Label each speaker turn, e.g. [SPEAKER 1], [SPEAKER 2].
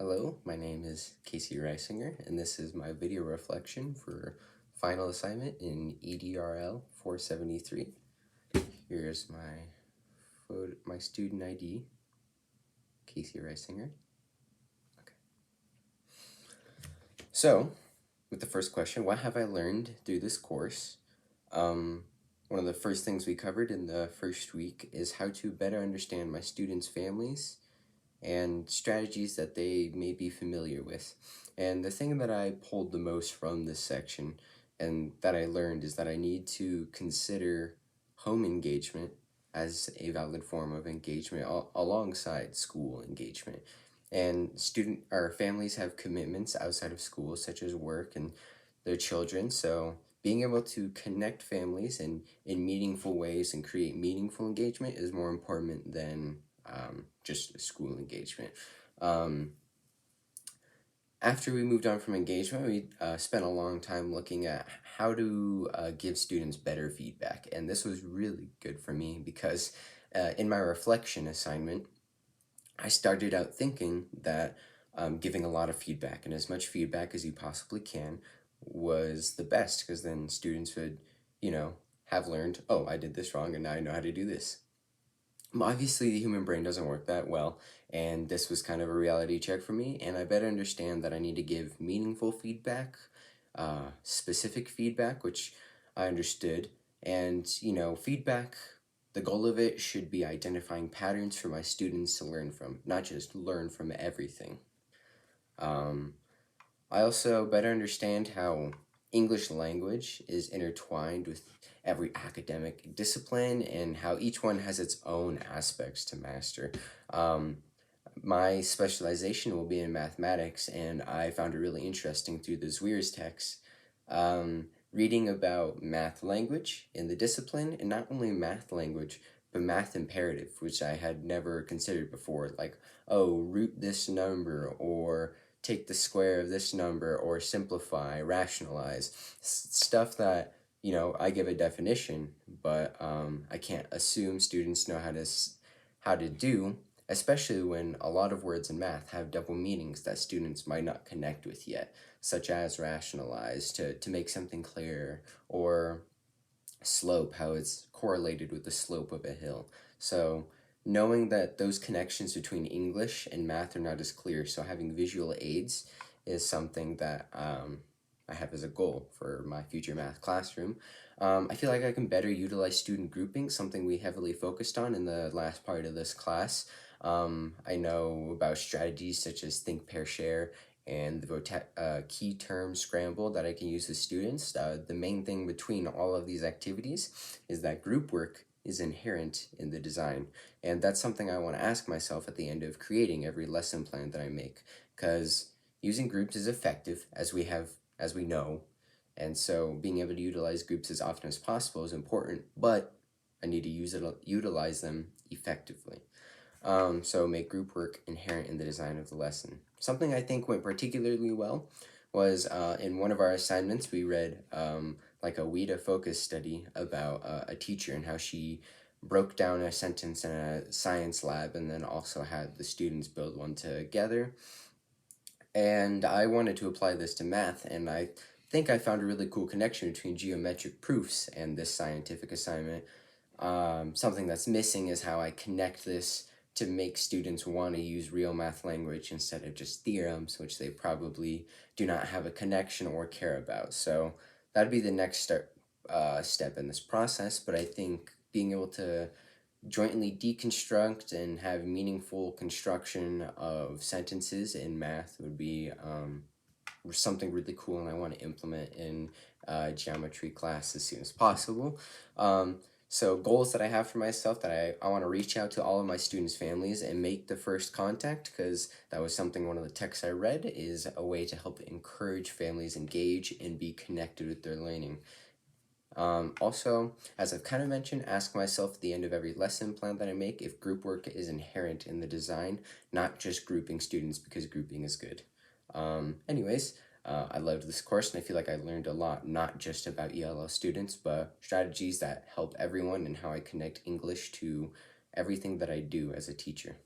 [SPEAKER 1] Hello, my name is Casey Reisinger, and this is my video reflection for final assignment in EDRL 473. Here's my student ID, Casey Reisinger. Okay. So, with the first question, what have I learned through this course? One of the first things we covered in the first week is how to better understand my students' families and strategies that they may be familiar with. And the thing that I pulled the most from this section and that I learned is that I need to consider home engagement as a valid form of engagement alongside school engagement. And families have commitments outside of school, such as work and their children. So being able to connect families in meaningful ways and create meaningful engagement is more important than just school engagement. After we moved on from engagement, we spent a long time looking at how to give students better feedback. And this was really good for me because in my reflection assignment, I started out thinking that giving a lot of feedback and as much feedback as you possibly can was the best, because then students would, have learned, oh, I did this wrong and now I know how to do this. Obviously, the human brain doesn't work that well, and this was kind of a reality check for me, and I better understand that I need to give meaningful feedback, specific feedback, which I understood, and, feedback, the goal of it should be identifying patterns for my students to learn from, not just learn from everything. I also better understand how English language is intertwined with every academic discipline and how each one has its own aspects to master. My specialization will be in mathematics, and I found it really interesting through the Zweer's text, reading about math language in the discipline, and not only math language, but math imperative, which I had never considered before, like, oh, root this number, or take the square of this number, or simplify, rationalize, stuff that, I give a definition, but I can't assume students know how to do, especially when a lot of words in math have double meanings that students might not connect with yet, such as rationalize, to make something clear, or slope, how it's correlated with the slope of a hill. So knowing that those connections between English and math are not as clear, so having visual aids is something that I have as a goal for my future math classroom. I feel like I can better utilize student grouping, something we heavily focused on in the last part of this class. I know about strategies such as think, pair, share, and the key term scramble that I can use with students. The main thing between all of these activities is that group work is inherent in the design, and that's something I want to ask myself at the end of creating every lesson plan that I make, because using groups is effective, as we know, and so being able to utilize groups as often as possible is important, but I need to utilize them effectively. So make group work inherent in the design of the lesson. Something I think went particularly well was in one of our assignments, we read like a WIDA focus study about a teacher and how she broke down a sentence in a science lab and then also had the students build one together. And I wanted to apply this to math, and I think I found a really cool connection between geometric proofs and this scientific assignment. Something that's missing is how I connect this to make students want to use real math language instead of just theorems, which they probably do not have a connection or care about. So that'd be the next step in this process, but I think being able to jointly deconstruct and have meaningful construction of sentences in math would be something really cool, and I want to implement in geometry class as soon as possible. So goals that I have for myself, that I want to reach out to all of my students' families and make the first contact, because that was something, one of the texts I read, is a way to help encourage families engage and be connected with their learning. Also, as I've kind of mentioned, ask myself at the end of every lesson plan that I make if group work is inherent in the design, not just grouping students because grouping is good. Anyways, I loved this course, and I feel like I learned a lot, not just about ELL students, but strategies that help everyone and how I connect English to everything that I do as a teacher.